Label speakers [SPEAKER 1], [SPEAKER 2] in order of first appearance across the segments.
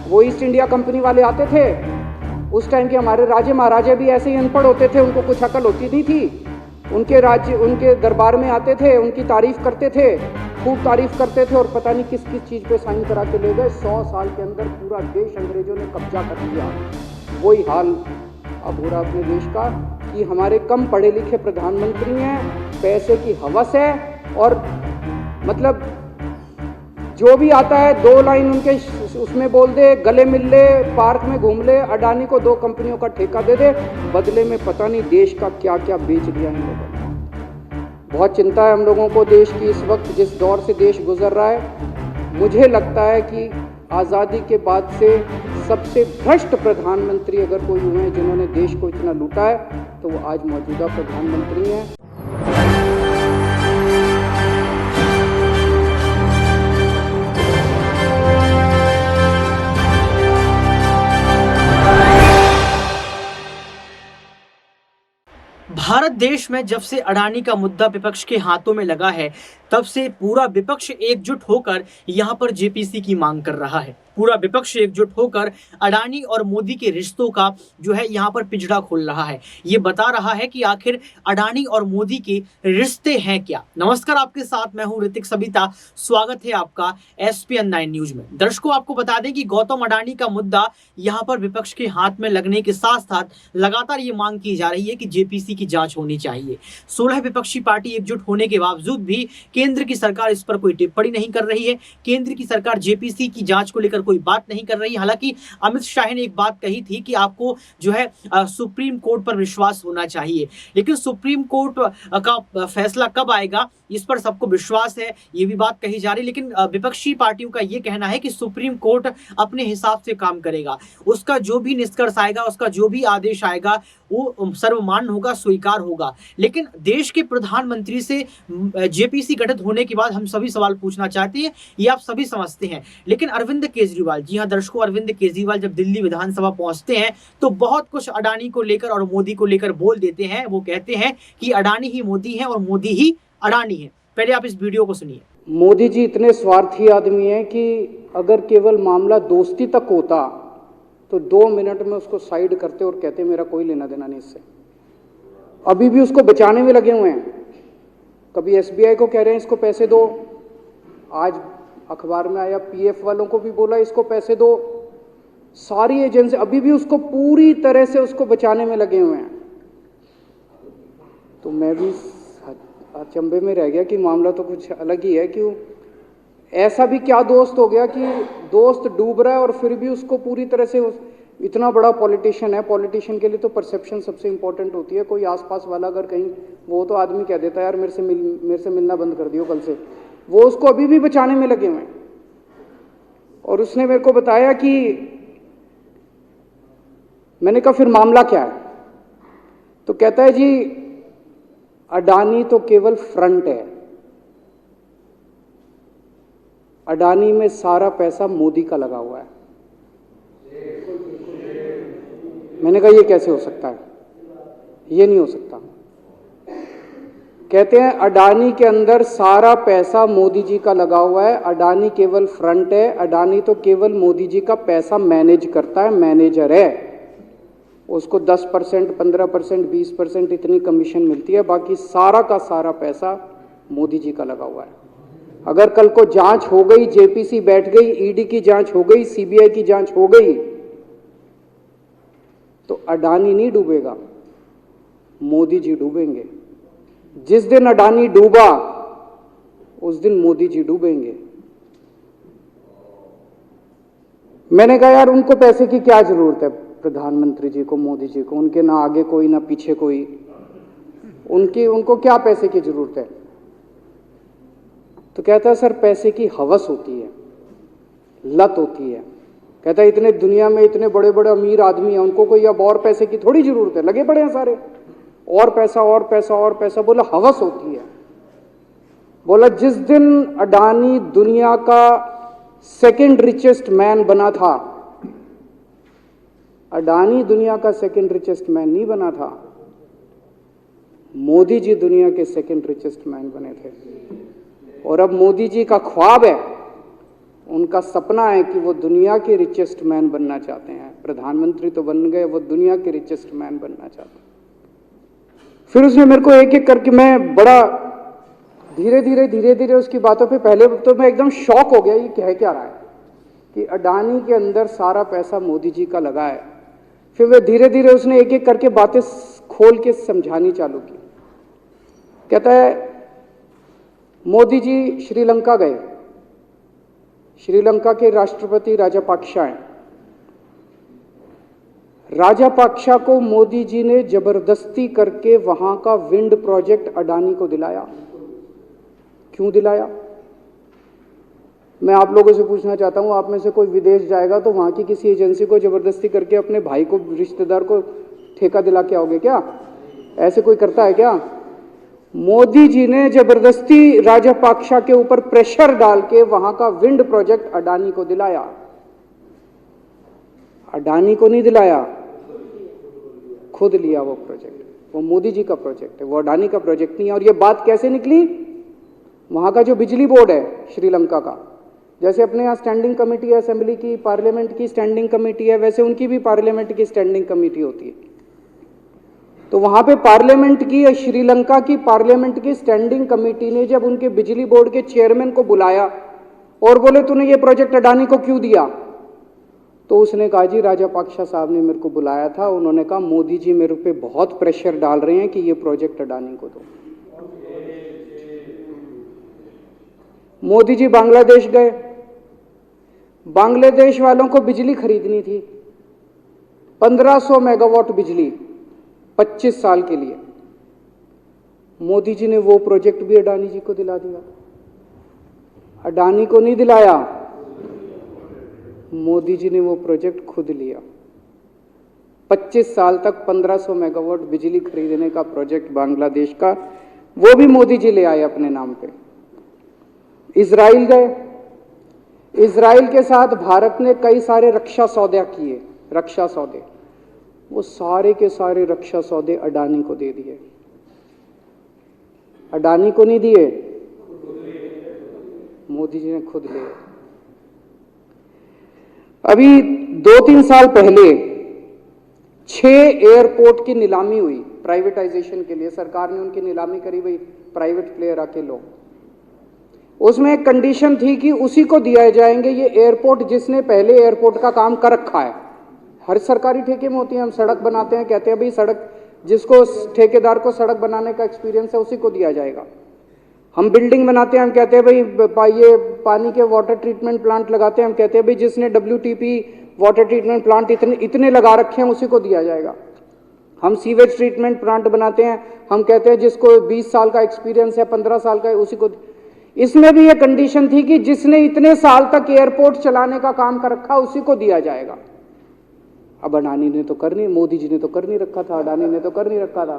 [SPEAKER 1] वो east India company वाले आते थे, उस टाइम के हमारे राजे महाराजे भी ऐसे ही अनपढ़ होते थे, उनको कुछ अकल होती नहीं थी। उनके राज्य, उनके दरबार में आते थे, उनकी तारीफ करते थे, खूब तारीफ करते थे, और पता नहीं किस किस चीज़ पे साइन करा के ले गए। 100 साल के अंदर पूरा देश अंग्रेजों ने कब्जा कर लिया। वही हाल अब हो रहा अपने देश का कि हमारे कम पढ़े लिखे प्रधानमंत्री हैं, पैसे की हवस है, और मतलब जो भी आता है 2 लाइन उनके उसमें बोल दे, गले मिल ले, पार्क में घूम ले, अडानी को 2 कंपनियों का ठेका दे दे, बदले में पता नहीं देश का क्या क्या बेच दिया इन लोगों ने। बहुत चिंता है हम लोगों को देश की इस वक्त, जिस दौर से देश गुजर रहा है। मुझे लगता है कि आज़ादी के बाद से सबसे भ्रष्ट प्रधानमंत्री अगर कोई हुए हैं जिन्होंने देश को इतना लूटा है, तो वो आज मौजूदा प्रधानमंत्री हैं।
[SPEAKER 2] भारत देश में जब से अडानी का मुद्दा विपक्ष के हाथों में लगा है, तब से पूरा विपक्ष एकजुट होकर यहां पर जेपीसी की मांग कर रहा है। पूरा विपक्ष एकजुट होकर अडानी और मोदी के रिश्तों का जो है यहां पर पिंजड़ा खोल रहा है। ये बता रहा है कि आखिर अडानी और मोदी के रिश्ते हैं क्या। नमस्कार, आपके साथ मैं हूं ऋतिक सबिता। स्वागत है आपका SPN 9 न्यूज में। दर्शकों, आपको बता दें कि गौतम अडानी का मुद्दा यहां पर विपक्ष के हाथ में लगने के साथ साथ लगातार ये मांग की जा रही है कि जेपीसी की जांच होनी चाहिए। 16 विपक्षी पार्टी एकजुट होने के बावजूद भी केंद्र की सरकार इस पर कोई टिप्पणी नहीं कर रही है। केंद्र की सरकार जेपीसी की जांच को लेकर कोई बात नहीं कर रही। हालांकि अमित शाह ने एक बात कही थी कि आपको जो है सुप्रीम कोर्ट पर विश्वास होना चाहिए, लेकिन सुप्रीम कोर्ट का फैसला कब आएगा इस पर सबको विश्वास है, ये भी बात कही जा रही। लेकिन विपक्षी पार्टियों का ये कहना है कि सुप्रीम कोर्ट अपने हिसाब से काम करेगा, उसका जो भी निष्कर्ष आएगा, उसका जो भी आदेश आएगा वो सर्वमान्य होगा, स्वीकार होगा। लेकिन देश के प्रधानमंत्री से जेपीसी गठित होने के बाद हम सभी सवाल पूछना चाहते हैं, ये आप सभी समझते हैं। लेकिन अरविंद केजरीवाल, जी हाँ दर्शकों, अरविंद केजरीवाल जब दिल्ली विधानसभा पहुंचते हैं तो बहुत कुछ अडानी को लेकर और मोदी को लेकर बोल देते हैं। वो कहते हैं कि अडानी ही मोदी है और मोदी ही अडानी है। पहले आप इस वीडियो को सुनिए।
[SPEAKER 1] मोदी जी इतने स्वार्थी आदमी हैं कि अगर केवल मामला दोस्ती तक होता तो 2 मिनट में उसको साइड करते और कहते मेरा कोई लेना देना नहीं इससे। अभी भी उसको बचाने में लगे हुए हैं। कभी SBI को कह रहे हैं इसको पैसे दो, आज अखबार में आया PF वालों को भी बोला इसको पैसे दो। सारी एजेंसी अभी भी उसको पूरी तरह से उसको बचाने में लगे हुए हैं। तो मैं भी अचंभे में रह गया कि मामला तो कुछ अलग ही है। क्यों ऐसा भी क्या दोस्त हो गया कि दोस्त डूब रहा है और फिर भी उसको पूरी तरह से इतना बड़ा पॉलिटिशियन है। पॉलिटिशियन के लिए तो परसेप्शन सबसे इंपॉर्टेंट होती है। कोई आसपास वाला अगर कहीं वो तो आदमी कह देता है यार मेरे से मिलना बंद कर दियो कल से, वो उसको अभी भी बचाने में लगे हुए हैं। और उसने मेरे को बताया कि मैंने कहा फिर मामला क्या है, तो कहता है जी अडानी तो केवल फ्रंट है, अडानी में सारा पैसा मोदी का लगा हुआ है। मैंने कहा ये कैसे हो सकता है, ये नहीं हो सकता। कहते हैं अडानी के अंदर सारा पैसा मोदी जी का लगा हुआ है, अडानी केवल फ्रंट है, अडानी तो केवल मोदी जी का पैसा मैनेज करता है, मैनेजर है। उसको 10%, 15%, 20% इतनी कमीशन मिलती है, बाकी सारा का सारा पैसा मोदी जी का लगा हुआ है। अगर कल को जांच हो गई, जेपीसी बैठ गई, ईडी की जांच हो गई, सीबीआई की जांच हो गई, तो अडानी नहीं डूबेगा, मोदी जी डूबेंगे। जिस दिन अडानी डूबा उस दिन मोदी जी डूबेंगे। मैंने कहा यार उनको पैसे की क्या जरूरत है, प्रधानमंत्री जी को, मोदी जी को, उनके ना आगे कोई ना पीछे कोई, उनको क्या पैसे की जरूरत है। तो कहता है सर पैसे की हवस होती है, लत होती है। कहता है इतने दुनिया में इतने बड़े बड़े अमीर आदमी हैं, उनको कोई अब और पैसे की थोड़ी जरूरत है, लगे पड़े हैं सारे, और पैसा और पैसा और पैसा। बोला हवस होती है। बोला जिस दिन अडानी दुनिया का सेकंड रिचेस्ट मैन बना था, अडानी दुनिया का सेकंड रिचेस्ट मैन नहीं बना था, मोदी जी दुनिया के सेकंड रिचेस्ट मैन बने थे। और अब मोदी जी का ख्वाब है उनका सपना है कि वो दुनिया के रिचेस्ट मैन बनना चाहते हैं। प्रधानमंत्री तो बन गए, वो दुनिया के रिचेस्ट मैन बनना चाहते हैं। फिर उसने मेरे को एक एक करके, मैं बड़ा धीरे धीरे उसकी बातों पे, पहले तो मैं एकदम शॉक हो गया, ये कह क्या रहा है कि अडानी के अंदर सारा पैसा मोदी जी का लगा है। फिर वे धीरे धीरे उसने एक एक करके बातें खोल के समझानी चालू की। कहता है मोदी जी श्रीलंका गए, श्रीलंका के राष्ट्रपति राजापाक्सा हैं। राजापाक्सा को मोदी जी ने जबरदस्ती करके वहां का विंड प्रोजेक्ट अडानी को दिलाया। क्यों दिलाया? मैं आप लोगों से पूछना चाहता हूं, आप में से कोई विदेश जाएगा तो वहां की किसी एजेंसी को जबरदस्ती करके अपने भाई को, रिश्तेदार को ठेका दिला के आओगे क्या? ऐसे कोई करता है क्या? मोदी जी ने जबरदस्ती राजापाक्सा के ऊपर प्रेशर डाल के वहां का विंड प्रोजेक्ट अडानी को दिलाया। अडानी को नहीं दिलाया, खुद लिया वो प्रोजेक्ट। वो मोदी जी का प्रोजेक्ट है, वो अडानी का प्रोजेक्ट नहीं है। और ये बात कैसे निकली? वहां का जो बिजली बोर्ड है श्रीलंका का, जैसे अपने यहाँ स्टैंडिंग कमेटी है असेंबली की, पार्लियामेंट की स्टैंडिंग कमेटी है, वैसे उनकी भी पार्लियामेंट की स्टैंडिंग कमेटी होती है। तो वहां पे पार्लियामेंट की, श्रीलंका की पार्लियामेंट की स्टैंडिंग कमेटी ने जब उनके बिजली बोर्ड के चेयरमैन को बुलाया और बोले तूने ये प्रोजेक्ट अडानी को क्यों दिया, तो उसने कहा जी राजापाक्सा साहब ने मेरे को बुलाया था, उन्होंने कहा मोदी जी मेरे पे बहुत प्रेशर डाल रहे हैं कि ये प्रोजेक्ट अडानी को दो। मोदी जी बांग्लादेश गए, बांग्लादेश वालों को बिजली खरीदनी थी, 1500 मेगावाट बिजली 25 साल के लिए। मोदी जी ने वो प्रोजेक्ट भी अडानी जी को दिला दिया। अडानी को नहीं दिलाया, मोदी जी ने वो प्रोजेक्ट खुद लिया। 25 साल तक 1500 मेगावाट बिजली खरीदने का प्रोजेक्ट बांग्लादेश का, वो भी मोदी जी ले आए अपने नाम पे। इजराइल गए, इजराइल के साथ भारत ने कई सारे रक्षा सौदे किए, रक्षा सौदे, वो सारे के सारे रक्षा सौदे अडानी को दे दिए। अडानी को नहीं दिए, मोदी जी ने खुद लिए। अभी 2-3 साल पहले 6 एयरपोर्ट की नीलामी हुई प्राइवेटाइजेशन के लिए, सरकार ने उनकी नीलामी करी, भाई प्राइवेट प्लेयर आके लो। उसमें एक कंडीशन थी कि उसी को दिया जाएंगे ये एयरपोर्ट जिसने पहले एयरपोर्ट का काम कर रखा है। हर सरकारी ठेके में होती है, हम सड़क बनाते हैं, कहते हैं भाई सड़क, जिसको ठेकेदार को सड़क बनाने का एक्सपीरियंस है उसी को दिया जाएगा। हम बिल्डिंग बनाते हैं, हम कहते हैं भाई ये पानी के वाटर ट्रीटमेंट प्लांट लगाते हैं, हम कहते हैं भाई जिसने WTP वाटर ट्रीटमेंट प्लांट इतने लगा रखे हैं उसी को दिया जाएगा। हम सीवेज ट्रीटमेंट प्लांट बनाते हैं, हम कहते हैं जिसको 20 साल का एक्सपीरियंस है, 15 साल का है, उसी को। इसमें भी ये कंडीशन थी कि जिसने इतने साल तक एयरपोर्ट चलाने का काम कर रखा उसी को दिया जाएगा। अब अडानी ने तो कर नहीं, मोदी जी ने तो कर नहीं रखा था, अडानी ने तो कर नहीं रखा था,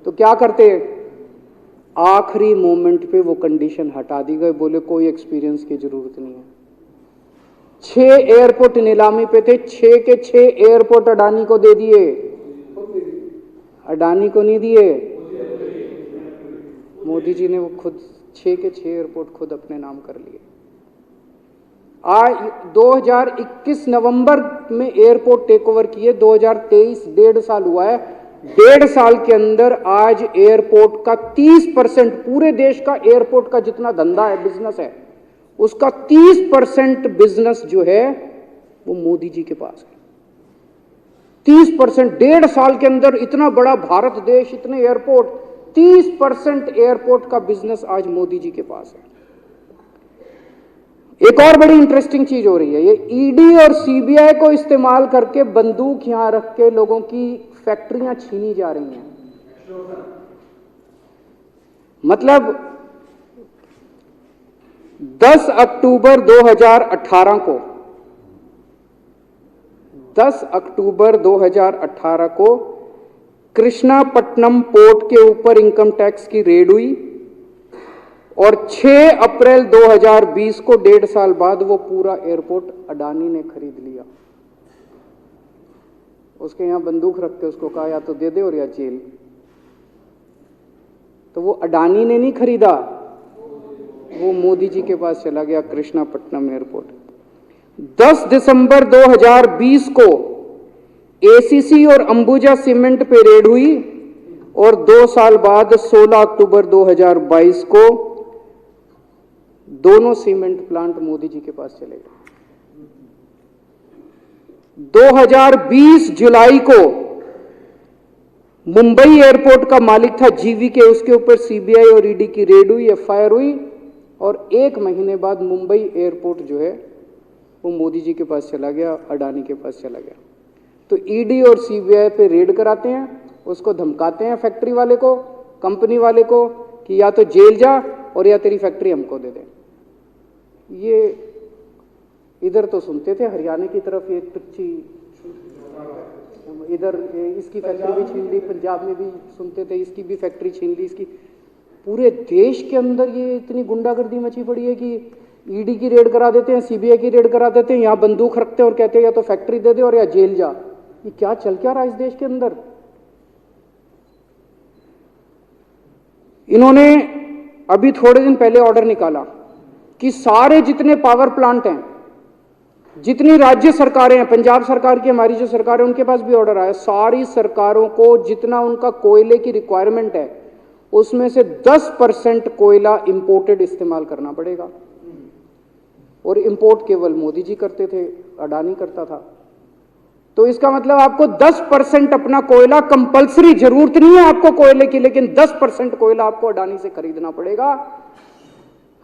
[SPEAKER 1] तो क्या करते? आखिरी मोमेंट पे वो कंडीशन हटा दी गई, बोले कोई एक्सपीरियंस की जरूरत नहीं है। 6 एयरपोर्ट नीलामी पे थे, 6 के 6 एयरपोर्ट अडानी को दे दिए, अडानी को नहीं दिए, मोदी जी ने वो खुद 6 के 6 एयरपोर्ट खुद अपने नाम कर लिए। आज 2021 नवंबर में एयरपोर्ट टेक ओवर किए, 2023 1.5 साल हुआ है। 1.5 साल के अंदर आज एयरपोर्ट का 30%, पूरे देश का एयरपोर्ट का जितना धंधा है, बिजनेस है, उसका 30% बिजनेस जो है वो मोदी जी के पास है। 30%, 1.5 साल के अंदर इतना बड़ा भारत देश, इतने एयरपोर्ट, 30% एयरपोर्ट का बिजनेस आज मोदी जी के पास है। एक और बड़ी इंटरेस्टिंग चीज हो रही है, ये ईडी और सीबीआई को इस्तेमाल करके बंदूक यहां रख के लोगों की फैक्ट्रियां छीनी जा रही हैं। मतलब 10 अक्टूबर 2018 को, 10 अक्टूबर 2018 को कृष्णापट्टनम पोर्ट के ऊपर इनकम टैक्स की रेड हुई और 6 अप्रैल 2020 को 1.5 साल बाद वो पूरा एयरपोर्ट अडानी ने खरीद लिया। उसके यहां बंदूक रख के उसको कहा या तो दे दे और या जेल। तो वो अडानी ने नहीं खरीदा, वो मोदी जी के पास चला गया, कृष्णापट्टनम एयरपोर्ट। 10 दिसंबर 2020 को एसीसी और अंबुजा सीमेंट पे रेड हुई और 2 साल बाद 16 अक्टूबर 2022 को दोनों सीमेंट प्लांट मोदी जी के पास चले गए। 2020 जुलाई को मुंबई एयरपोर्ट का मालिक था जीवीके, उसके ऊपर सीबीआई और ईडी की रेड हुई, एफआईआर हुई और 1 महीने बाद मुंबई एयरपोर्ट जो है वो मोदी जी के पास चला गया, अडानी के पास चला गया। तो ईडी और सीबीआई पे रेड कराते हैं, उसको धमकाते हैं फैक्ट्री वाले को, कंपनी वाले को कि या तो जेल जा और या तेरी फैक्ट्री हमको दे दे। ये इधर तो सुनते थे हरियाणा की तरफ ये तुच्छी, इधर इसकी फैक्ट्री भी छीन ली, पंजाब में भी सुनते थे इसकी भी फैक्ट्री छीन ली, इसकी। पूरे देश के अंदर ये इतनी गुंडागर्दी मची पड़ी है कि ईडी की रेड करा देते हैं, सीबीआई की रेड करा देते हैं, यहाँ बंदूक रखते हैं और कहते हैं या तो फैक्ट्री दे दे और या जेल जा। ये क्या चल क्या रहा है इस देश के अंदर? इन्होंने अभी थोड़े दिन पहले ऑर्डर निकाला कि सारे जितने पावर प्लांट हैं, जितनी राज्य सरकारें हैं, पंजाब सरकार की, हमारी जो सरकार है उनके पास भी ऑर्डर आया, सारी सरकारों को जितना उनका कोयले की रिक्वायरमेंट है उसमें से 10% कोयला इंपोर्टेड इस्तेमाल करना पड़ेगा। और इंपोर्ट केवल मोदी जी करते थे, अडानी करता था। तो इसका मतलब आपको 10% अपना कोयला कंपलसरी, जरूरत नहीं है आपको कोयले की, लेकिन 10% कोयला आपको अडानी से खरीदना पड़ेगा।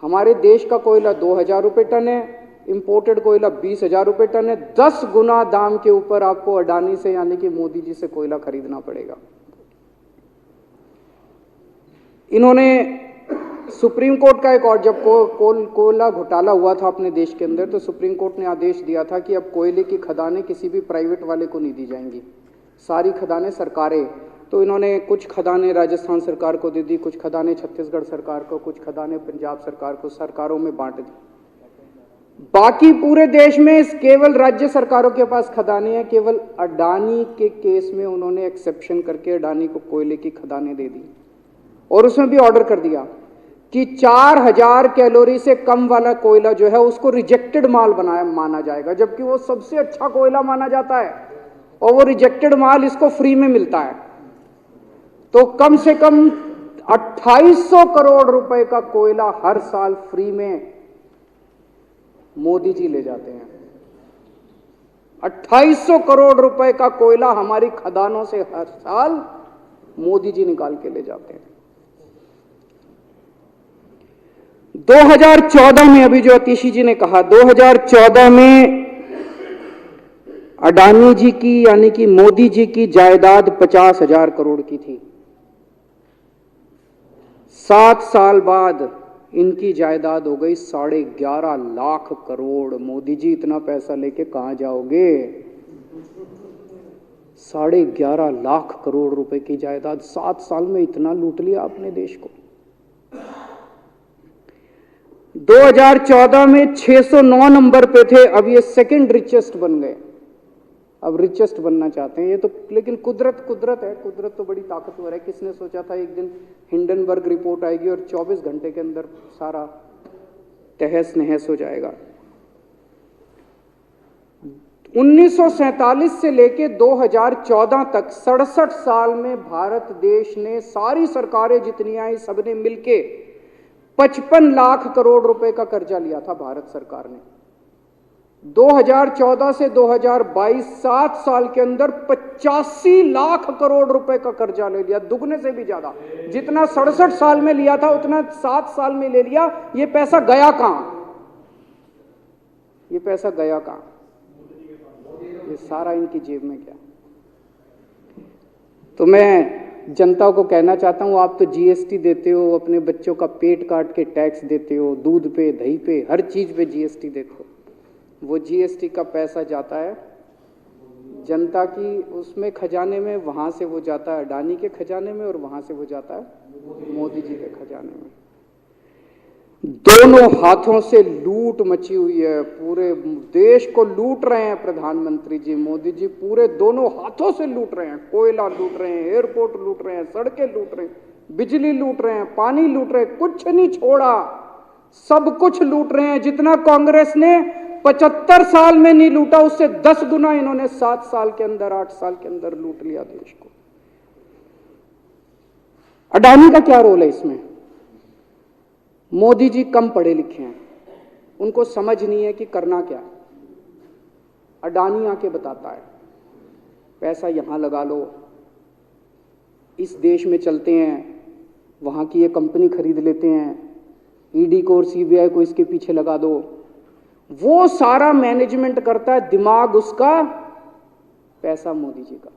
[SPEAKER 1] हमारे देश का कोयला 2000 रुपये टन है, इंपोर्टेड कोयला 20,000 रुपये टन है। 10 गुना दाम के ऊपर आपको अडानी से यानी कि मोदी जी से कोयला खरीदना पड़ेगा। इन्होंने सुप्रीम कोर्ट का एक और, जब कोयला घोटाला हुआ था अपने देश के अंदर, तो सुप्रीम कोर्ट ने आदेश दिया था कि अब कोयले की खदानें किसी भी प्राइवेट वाले को नहीं दी जाएंगी, सारी खदानें सरकारें। तो इन्होंने कुछ खदानें राजस्थान सरकार को दे दी, कुछ खदानें छत्तीसगढ़ सरकार को, कुछ खदानें पंजाब सरकार को, सरकारों में बांट दी। बाकी पूरे देश में केवल राज्य सरकारों के पास खदानें हैं। केवल अडानी के केस में उन्होंने एक्सेप्शन करके अडानी को कोयले की खदानें दे दी और उसमें भी ऑर्डर कर दिया कि 4000 कैलोरी से कम वाला कोयला जो है उसको रिजेक्टेड माल माना जाएगा, जबकि वो सबसे अच्छा कोयला माना जाता है और वो रिजेक्टेड माल इसको फ्री में मिलता है। तो कम से कम 2800 करोड़ रुपए का कोयला हर साल फ्री में मोदी जी ले जाते हैं। 2800 करोड़ रुपए का कोयला हमारी खदानों से हर साल मोदी जी निकाल के ले जाते हैं। 2014 में, अभी जो अतिशी जी ने कहा, 2014 में अडानी जी की यानी कि मोदी जी की जायदाद 50,000 करोड़ की थी। 7 साल बाद इनकी जायदाद हो गई 11.5 लाख करोड़। मोदी जी इतना पैसा लेके कहां जाओगे? 11.5 लाख करोड़ रुपए की जायदाद, 7 साल में इतना लूट लिया आपने देश को। 2014 में 609 नंबर पे थे, अब ये सेकंड रिचेस्ट बन गए, अब रिचेस्ट बनना चाहते हैं ये तो। लेकिन कुदरत है, कुदरत तो बड़ी ताकतवर है। किसने सोचा था एक दिन हिंडनबर्ग रिपोर्ट आएगी और 24 घंटे के अंदर सारा तहस नहस हो जाएगा। 1947 से लेके 2014 तक 67 साल में भारत देश ने, सारी सरकारें जितनी आई सबने मिलके 55 लाख करोड़ रुपए का कर्जा लिया था भारत सरकार ने। 2014 से 2022 7 साल के अंदर 85 लाख करोड़ रुपए का कर्जा ले लिया, दुगने से भी ज्यादा। जितना 67 साल में लिया था उतना 7 साल में ले लिया। ये पैसा गया कहां? ये पैसा गया कहां? ये सारा इनकी जेब में गया। तो मैं जनता को कहना चाहता हूं, आप तो जीएसटी देते हो, अपने बच्चों का पेट काट के टैक्स देते हो, दूध पे, दही पे, हर चीज पे जीएसटी देते हो। वो जीएसटी का पैसा जाता है जनता की उसमें खजाने में, वहां से वो जाता है अडानी के खजाने में और वहां से वो जाता है मोदी जी के खजाने में। दोनों हाथों से लूट मची हुई है, पूरे देश को लूट रहे हैं प्रधानमंत्री जी, मोदी जी पूरे दोनों हाथों से लूट रहे हैं। कोयला लूट रहे हैं, एयरपोर्ट लूट रहे हैं, सड़कें लूट रहे हैं, बिजली लूट रहे हैं, पानी लूट रहे हैं, कुछ नहीं छोड़ा। सब कुछ लूट रहे हैं। जितना कांग्रेस ने 75 साल में नहीं लूटा, उससे 10 गुना इन्होंने 7 साल के अंदर, 8 साल के अंदर लूट लिया देश को। अडानी का क्या रोल है इसमें? मोदी जी कम पढ़े लिखे हैं, उनको समझ नहीं है कि करना क्या। अडानी आके बताता है पैसा यहां लगा लो, इस देश में चलते हैं, वहां की ये कंपनी खरीद लेते हैं, ईडी को और सीबीआई को इसके पीछे लगा दो। वो सारा मैनेजमेंट करता है, दिमाग उसका, पैसा मोदी जी का।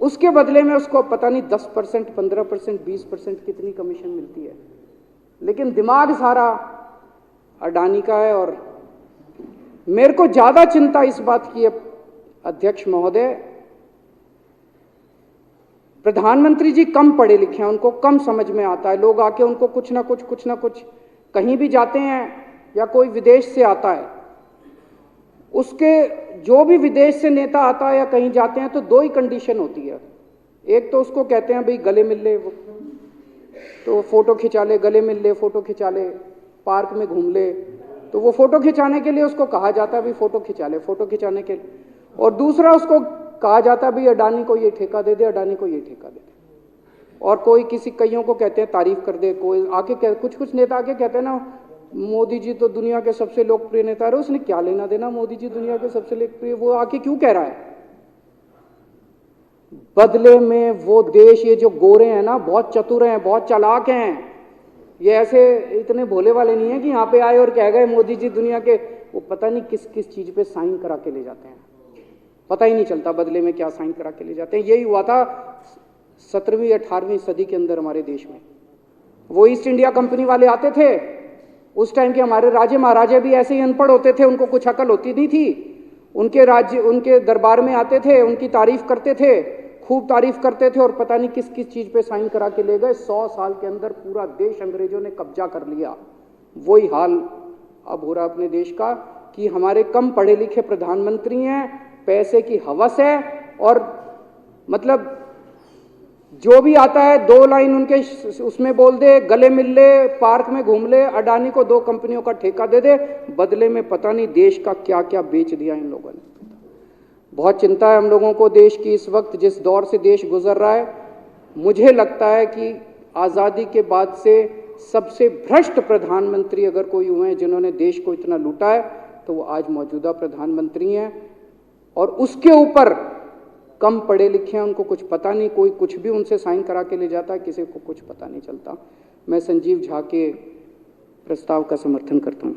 [SPEAKER 1] उसके बदले में उसको पता नहीं 10%, 15%, 20% कितनी कमीशन मिलती है, लेकिन दिमाग सारा अडानी का है। और मेरे को ज्यादा चिंता इस बात की है अध्यक्ष महोदय, प्रधानमंत्री जी कम पढ़े लिखे हैं, उनको कम समझ में आता है। लोग आके उनको कुछ ना कुछ कहीं भी जाते हैं या कोई विदेश से आता है, उसके जो भी विदेश से नेता आता है या कहीं जाते हैं तो 2 ही कंडीशन होती है। एक तो उसको कहते हैं भाई गले मिल ले, तो फोटो खिंचा ले, गले मिल ले, फोटो खिंचा ले, पार्क में घूम ले, तो वो फोटो खिंचाने के लिए उसको कहा जाता है भाई फोटो खिंचा ले, फोटो खिंचाने के लिए। और दूसरा उसको कहा जाता है भाई अडानी को ये ठेका दे दे, अडानी को ये ठेका दे दे। और कोई किसी कईयों को कहते हैं तारीफ कर दे, कोई आके कुछ नेता आके कहते हैं ना मोदी जी तो दुनिया के सबसे लोकप्रिय नेता है। उसने क्या लेना देना मोदी जी दुनिया के सबसे लोकप्रिय, वो आके क्यों कह रहा है? बदले में वो देश, ये जो गोरे हैं ना, बहुत चतुर हैं, बहुत चालाक हैं, ये ऐसे इतने भोले वाले नहीं है कि यहाँ पे आए और कह गए मोदी जी दुनिया के, वो पता नहीं किस किस चीज पे साइन करा के ले जाते हैं, पता ही नहीं चलता बदले में क्या साइन करा के ले जाते हैं। यही हुआ था 17वीं 18वीं सदी के अंदर हमारे देश में। वो ईस्ट इंडिया कंपनी वाले आते थे, उस टाइम के हमारे राजे महाराजे भी ऐसे ही अनपढ़ होते थे, उनको कुछ अकल होती नहीं थी। उनके राज्य, उनके दरबार में आते थे, उनकी तारीफ करते थे, खूब तारीफ करते थे, और पता नहीं किस किस चीज पे साइन करा के ले गए। 100 साल के अंदर पूरा देश अंग्रेजों ने कब्जा कर लिया। वही हाल अब हो रहा अपने देश का कि हमारे कम पढ़े लिखे प्रधानमंत्री हैं, पैसे की हवस है, और मतलब जो भी आता है 2 लाइन उनके उसमें बोल दे, गले मिल ले, पार्क में घूम ले, अडानी को 2 कंपनियों का ठेका दे दे, बदले में पता नहीं देश का क्या क्या बेच दिया इन लोगों ने। बहुत चिंता है हम लोगों को देश की इस वक्त, जिस दौर से देश गुजर रहा है। मुझे लगता है कि आज़ादी के बाद से सबसे भ्रष्ट प्रधानमंत्री अगर कोई हुए हैं जिन्होंने देश को इतना लूटा है, तो वो आज मौजूदा प्रधानमंत्री हैं। और उसके ऊपर कम पढ़े लिखे हैं, उनको कुछ पता नहीं, कोई कुछ भी उनसे साइन करा के ले जाता है, किसी को कुछ पता नहीं चलता। मैं संजीव झा के प्रस्ताव का समर्थन करता हूं।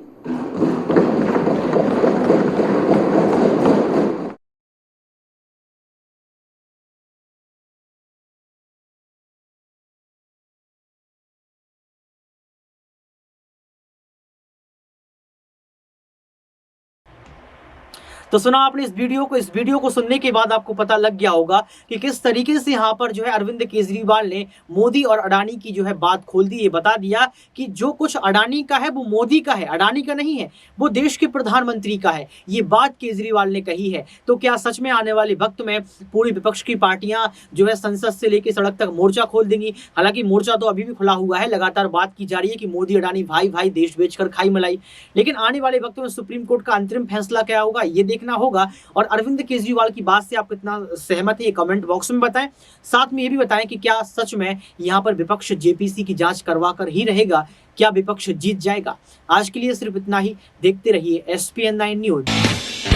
[SPEAKER 2] तो सुना आपने इस वीडियो को सुनने के बाद आपको पता लग गया होगा कि किस तरीके से यहाँ पर जो है अरविंद केजरीवाल ने मोदी और अडानी की जो है बात खोल दी। ये बता दिया कि जो कुछ अडानी का है वो मोदी का है, अडानी का नहीं है, वो देश के प्रधानमंत्री का है। ये बात केजरीवाल ने कही है। तो क्या सच में आने वाले वक्त में पूरी विपक्ष की पार्टियां जो है संसद से लेकर सड़क तक मोर्चा खोल देंगी? हालांकि मोर्चा तो अभी भी खुला हुआ है, लगातार बात की जा रही है कि मोदी अडानी भाई भाई, देश बेचकर खाई मलाई। लेकिन आने वाले वक्त में सुप्रीम कोर्ट का अंतरिम फैसला क्या होगा ये देखना होगा। और अरविंद केजरीवाल की बात से आप कितना सहमत है ये कमेंट बॉक्स में बताएं। साथ में ये भी बताएं कि क्या सच में यहां पर विपक्ष जेपीसी की जांच करवा कर ही रहेगा? क्या विपक्ष जीत जाएगा? आज के लिए सिर्फ इतना ही। देखते रहिए SPN9 न्यूज।